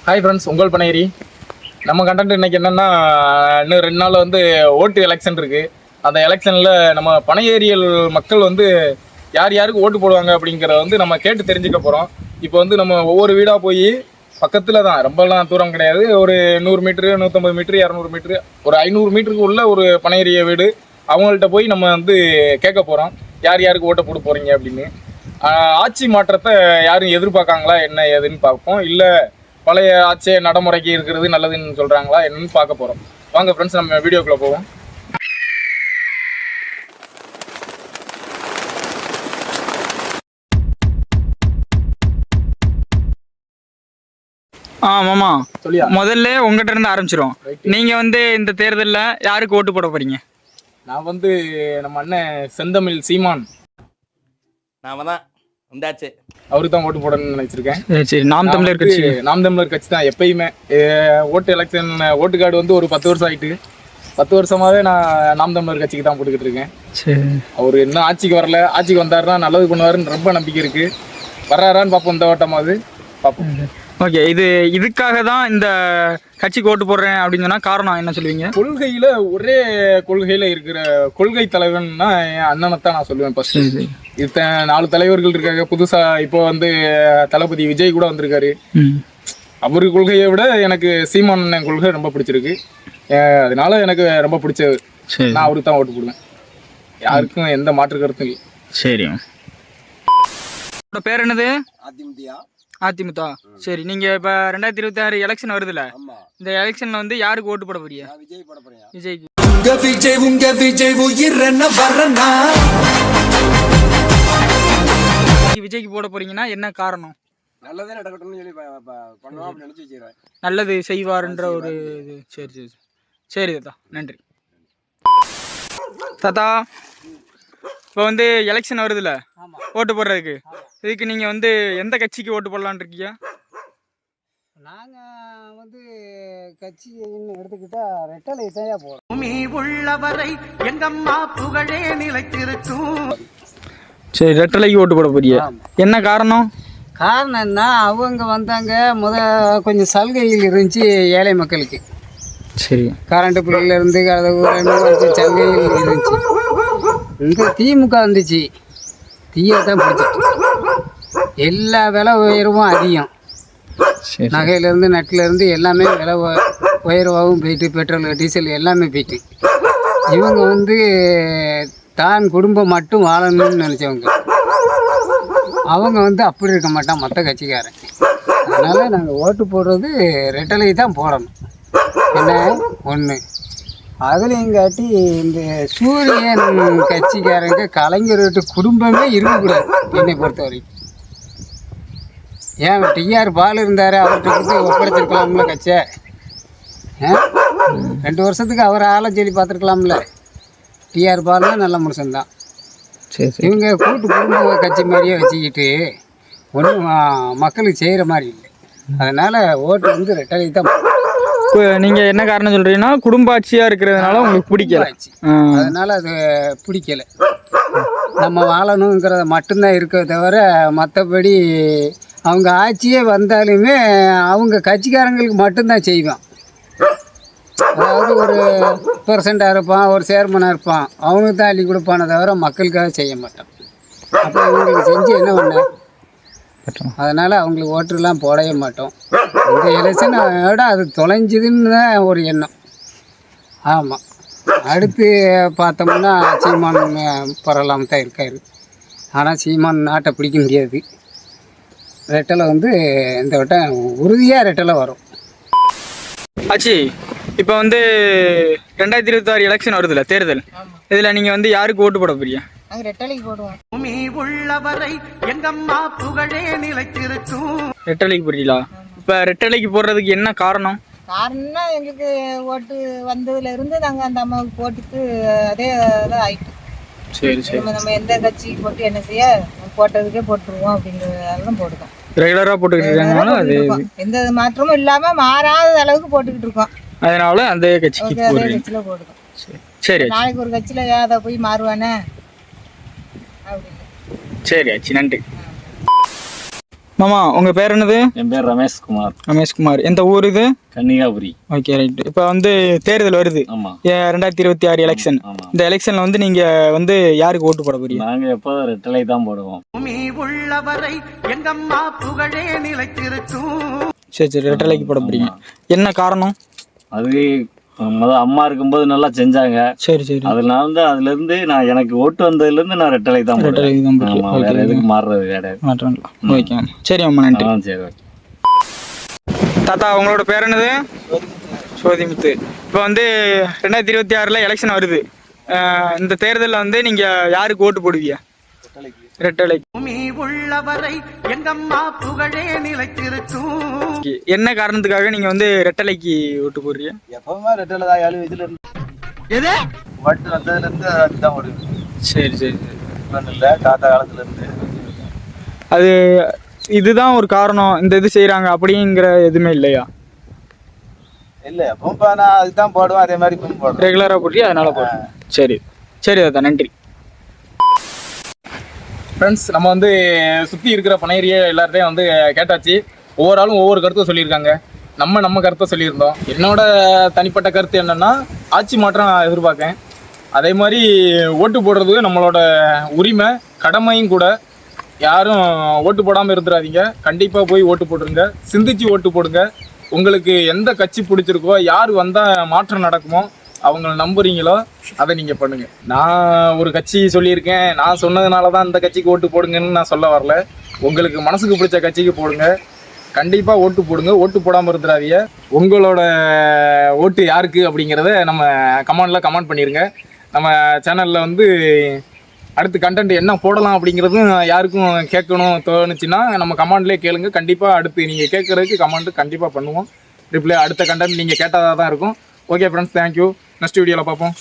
Hi friends, உங்கள் பனையரி. நம்ம content இன்னைக்கு என்னென்னா, இன்னும் 2 நாள் வந்து ஓட்டு எலெக்ஷன் இருக்குது. அந்த எலெக்ஷனில் நம்ம பனையேரியல் மக்கள் வந்து யார் யாருக்கு ஓட்டு போடுவாங்க அப்படிங்கிறத வந்து நம்ம கேட்டு தெரிஞ்சுக்க போகிறோம். இப்போ வந்து நம்ம ஒவ்வொரு வீடாக போய் பக்கத்தில் தான், ரொம்பலாம் தூரம் கிடையாது, ஒரு 100 மீட்ரு, 150 மீட்ரு, 200 மீட்ரு, ஒரு 500 மீட்டருக்கு உள்ள ஒரு பனையேரிய வீடு. அவங்கள்ட்ட போய் நம்ம வந்து கேட்க போகிறோம், யார் யாருக்கு ஓட்டை போட போகிறீங்க அப்படின்னு. ஆட்சி மாற்றத்தை யாரும் எதிர்பார்க்காங்களா என்ன ஏதுன்னு பார்ப்போம். இல்லை பழைய ஆட்சியை நடைமுறைக்கு இருக்கிறது நல்லதுன்னு சொல்கிறாங்களா என்னன்னு பார்க்க போகிறோம். வாங்க ஃப்ரெண்ட்ஸ், நம்ம வீடியோக்குள்ளே போவோம். மாமா சொல்லியா, முதல்ல உங்ககிட்ட இருந்து ஆரம்பிச்சிரும். நீங்க வந்து இந்த தேர்தலில் யாருக்கு ஓட்டு போட போறீங்க? நான் வந்து நம்ம அண்ணன் செந்தமிழ் சீமான், நாம தான் வந்தாச்சு, அவருக்கு தான் ஓட்டு போடணும்னு நினைச்சிருக்கேன். சரி, நாம் தமிழர் கட்சி. நாம் தமிழர் கட்சி தான் எப்பயுமே. ஓட்டு எலெக்ஷன் ஓட்டு கார்டு வந்து ஒரு 10 வருஷம் ஆயிட்டு, 10 வருஷமாவே நான் நாம் தமிழர் கட்சிக்கு தான் போட்டுக்கிட்டு இருக்கேன். சரி, அவர் இன்னும் ஆட்சிக்கு வரல, ஆட்சிக்கு வந்தாருன்னா நல்லது பண்ணுவாருன்னு ரொம்ப நம்பிக்கை இருக்கு. வர்றாரான்னு பார்ப்போம், இந்த வட்டமாவது பார்ப்போம். ஓகே, இதுக்காக தான் இந்த கட்சிக்கு ஓட்டு போடுறேன் அப்படின்னு சொன்னா காரணம் என்ன சொல்லுவீங்க? கொள்கையில ஒரே கொள்கையில இருக்கிற கொள்கை தலைவன்னா என் அண்ணனை தான் நான் சொல்லுவேன். ஃபர்ஸ்ட் இத்தனை 4 தலைவர்கள் இருக்காங்க. புதுசா இப்போ வந்து தளபதி விஜய் கூட வந்திருக்காரு. அவரு கொள்கையை விட எனக்கு சீமான் அண்ணன் கொள்கை ரொம்ப பிடிச்சிருக்கு. அதனால எனக்கு ரொம்ப பிடிச்சது. நான் அவருக்கு தான் ஓட்டு போடுவேன். யாருக்கும் எந்த மாற்று கருத்தும் இல்லை. சரி, பேர் என்னது? அதிமுக. சரி, நீங்க இப்ப 2026 எலெக்ஷன் வருதுல்ல, இந்த எலெக்ஷன்ல வந்து யாருக்கு ஓட்டு போட போறீங்க? விஜய்க்கு. விஜய்க்கு போட போறீங்கன்னா என்ன காரணம்? நல்லதே நடக்கட்டும்னு சொல்லி பண்ணுவோம் அப்படின்னு நினைச்சு வச்சிருக்கேன். நல்லது செய்வார்ன்ற ஒரு இது. சரி சரி சரி தாத்தா, நன்றி தாத்தா. இப்போ வந்து எலெக்ஷன் வருதுல்ல, ஓட்டு போடுறதுக்கு, இதுக்கு நீங்கள் வந்து எந்த கட்சிக்கு ஓட்டு போடலான் இருக்கீங்க? நாங்கள் வந்து கட்சின்னு எடுத்துக்கிட்டா ரெட்டலை தான் போகிறோம். பூமி உள்ளவரை எங்கம்மா புகழே நிலைத்திருக்கும். சரி, ரெட்டலைக்கு ஓட்டு போட போறிய, என்ன காரணம்? காரணம் என்ன, அவங்க வந்தாங்க கொஞ்சம் சலுகைகள் இருந்துச்சு ஏழை மக்களுக்கு. சரி, கரண்ட் பில்லிருந்து கொஞ்சம் சலுகைகள் இருந்துச்சு. இந்த திமுக வந்துச்சு, தீயை தான் பிடிச்சிட்டு எல்லா விலை உயர்வும் அதிகம். நகையிலேருந்து நட்டிலேருந்து எல்லாமே விலை உயர்வாகவும் போயிட்டு, பெட்ரோல் டீசல் எல்லாமே போயிட்டு, இவங்க வந்து தான் குடும்பம் மட்டும் வாழணும்னு நினச்சவங்க. அவங்க வந்து அப்படி இருக்க மாட்டான் மற்ற கட்சிக்காரன். அதனால் நாங்கள் ஓட்டு போடுறது ரெட்டலை தான் போடணும். என்ன ஒன்று அதுலேயும் காட்டி இந்த சூரியன் கட்சிக்காரங்க கலைஞர் வீட்டு குடும்பமே இருக்கக்கூடாது என்னை பொறுத்த வரைக்கும். ஏன் டிஆர் பால் இருந்தார், அவர்கிட்ட கொடுத்து ஒப்படைச்சிருக்கலாம்ல கட்சியை. 2 வருஷத்துக்கு அவரை ஆளை சொல்லி பார்த்துருக்கலாம்ல. டிஆர் பால்னா நல்ல மனுஷன்தான். இவங்க கூட்டு குடும்ப கட்சி மாதிரியே வச்சுக்கிட்டு ஒன்றும் மக்களுக்கு செய்கிற மாதிரி இல்லை. அதனால் ஓட்டு வந்து ரெட்டலை தான். நீங்கள் என்ன காரணம் சொல்கிறீங்கன்னா, குடும்ப ஆட்சியாக இருக்கிறதுனால உங்களுக்கு பிடிக்கல. அதனால் அது பிடிக்கல. நம்ம வாழணுங்கிறத மட்டும்தான் இருக்க தவிர மற்றபடி அவங்க ஆட்சியே வந்தாலுமே அவங்க கட்சிக்காரங்களுக்கு மட்டும்தான் செய்வான். அதாவது ஒரு பெர்சென்ட்டாக இருப்பான், ஒரு சேர்மனாக இருப்பான், அவனுக்கு தான் அள்ளி கொடுப்பானே தவிர மக்களுக்காக செய்ய மாட்டான். அப்போ இவங்களுக்கு செஞ்சு என்ன பண்ண? அதனால் அவங்களுக்கு ஓட்டுலாம் போடவே மாட்டோம். இந்த எலெக்ஷனோட அது தொலைஞ்சுதுன்னு தான் ஒரு எண்ணம். ஆமாம், அடுத்து பார்த்தோம்னா சீமான் பரவலாமல் தான் இருக்கார். ஆனால் சீமான் நாட்டை பிடிக்க முடியாது. ரெட்டலை வந்து இந்த வட்டம் உறுதியாக ரெட்டலை வரும். ஆச்சு, இப்போ வந்து 2026 எலெக்ஷன் வருதுல்ல, தேர்தல், இதில் நீங்கள் வந்து யாருக்கு ஓட்டு போட போறீங்க? ரெட்டலைக்கு போடுவோம். பூமி உள்ளவரை எங்கம்மா புகழே நிலைத்திருக்கும். ரெட்டலைக்கு போடுறீங்களா? இப்போ ரெட்டலைக்கு போடுறதுக்கு என்ன காரணம்? காரணம்னா எங்களுக்கு ஓட்டு வந்ததுல இருந்து நாங்கள் அந்த அம்மாவுக்கு போட்டுட்டு அதே இதாக ஆயிட்டு. சரி சரி, நம்ம எந்த கட்சிக்கு போட்டு என்ன செய்ய, போட்டதுக்கே போட்டுருவோம் அப்படிங்கிறதெல்லாம் போட்டுக்கோம். ரெகுலராக போட்டுக்கிட்டு இருக்காங்கனால அது எந்த மாற்றமும் இல்லாமல் மாறாத அளவுக்கு போட்டுக்கிட்டு இருக்கோம். அதனால அந்த கட்சிக்கு அதே போடுறீங்க. கட்சியில் போட்டுக்கோம். சரி, நாளைக்கு ஒரு கட்சியில் அதை போய் மாறுவானே அப்படின்னு. சரி ஆச்சு, நன்றி. மாமா உங்க பேர் என்னது? என் பேர் ரமேஷ்குமார். ரமேஷ்குமார். எந்த ஊர் இது? கன்னிகாபுரி. Okay right. இப்போ வந்து தேர்தல் வருது. ஆமா. 2026 எலெக்ஷன். இந்த எலெக்ஷன்ல வந்து நீங்க வந்து யாருக்கு ஓட்டு போட போறீங்க? நாங்க எப்போதும் ரெட்டலை தான் போடுவோம். பூமி உள்ளவரை எங்கம்மா புகழே நிலைத்திருக்கும். சரி ரெட்டலைக்கு போட போறீங்க. என்ன காரணம்? அது அம்மா இருக்கும்போது நல்லா செஞ்சாங்க. சரி. அதுல இருந்து நான் எனக்கு ஓட்டு வந்ததுல இருந்து நான் ரெட்டலை தான் போடுவேன். வேற எதுக்கு மாறுறது கிடையாது. ஓகே சரி அம்மா நன்றி. சரி ஓகே. தாத்தா உங்களோட பேர் என்னது? சோதிமுத்து. இப்போ வந்து 2026 எலெக்ஷன் வருது. இந்த தேர்தலில் வந்து நீங்க யாருக்கு ஓட்டு போடுவீங்க? ரெட்டலை. பூமி உள்ளவரை எங்கம்மா புகழே நிலைத்திருக்கும். என்ன காரணத்துக்காக நீங்க வந்து ரெட்டலைக்கு ஓட்டு போடுறீங்க? எப்பவுமே ரெட்டலை தான் 7 வயசுல இருந்து எது ஓட்டு வந்ததுல இருந்து அதுதான் ஓடுவேன். சரி இல்லை தாத்தா காலத்துல இருந்து அது இதுதான் ஒரு காரணம், இந்த இது செய்யறாங்க அப்படிங்கிற எதுவுமே இல்லையா? இல்லை எப்பவும் நான் அதுதான் போடுவேன். அதே மாதிரி இப்பவும் போடுவேன். ரெகுலராக போட்டி அதனால போடுவேன். சரி தாத்தா நன்றி. ஃப்ரெண்ட்ஸ், நம்ம வந்து சுற்றி இருக்கிற பனையேரியை எல்லார்ட்டையும் வந்து கேட்டாச்சு. ஒவ்வொரு ஆளும் ஒவ்வொரு கருத்தை சொல்லியிருக்காங்க. நம்ம கருத்தை சொல்லியிருந்தோம். என்னோட தனிப்பட்ட கருத்து என்னென்னா, ஆட்சி மாற்றம் நான் எதிர்பார்க்கேன். அதே மாதிரி ஓட்டு போடுறது நம்மளோட உரிமை, கடமையும் கூட. யாரும் ஓட்டு போடாமல் இருந்துடாதீங்க. கண்டிப்பாக போய் ஓட்டு போட்டுருங்க. சிந்திச்சு ஓட்டு போடுங்க. உங்களுக்கு எந்த கட்சி பிடிச்சிருக்கோ, யார் வந்தால் மாற்றம் நடக்குமோ, அவங்கள நம்புறீங்களோ அதை நீங்கள் பண்ணுங்கள். நான் ஒரு கட்சி சொல்லியிருக்கேன், நான் சொன்னதுனால தான் இந்த கட்சிக்கு ஓட்டு போடுங்கன்னு நான் சொல்ல வரல. உங்களுக்கு மனசுக்கு பிடிச்ச கட்சிக்கு போடுங்க. கண்டிப்பாக ஓட்டு போடுங்க. ஓட்டு போடாமல் இருந்துடாதீங்க. உங்களோட ஓட்டு யாருக்கு அப்படிங்கிறத நம்ம கமெண்ட் பண்ணிடுங்க. நம்ம சேனலில் வந்து அடுத்து கண்டென்ட் என்ன போடலாம் அப்படிங்கிறதும் யாருக்கும் கேட்கணும் தோணுச்சுன்னா நம்ம கமெண்ட்லேயே கேளுங்க. கண்டிப்பாக அடுத்து நீங்கள் கேட்குறதுக்கு கமெண்ட் கண்டிப்பாக பண்ணுவோம். ரிப்ளை அடுத்த கண்டென்ட் நீங்கள் கேட்டதாக தான் இருக்கும். Okay friends, thank you. நெக்ஸ்ட் வீடியோவில் பார்ப்போம்.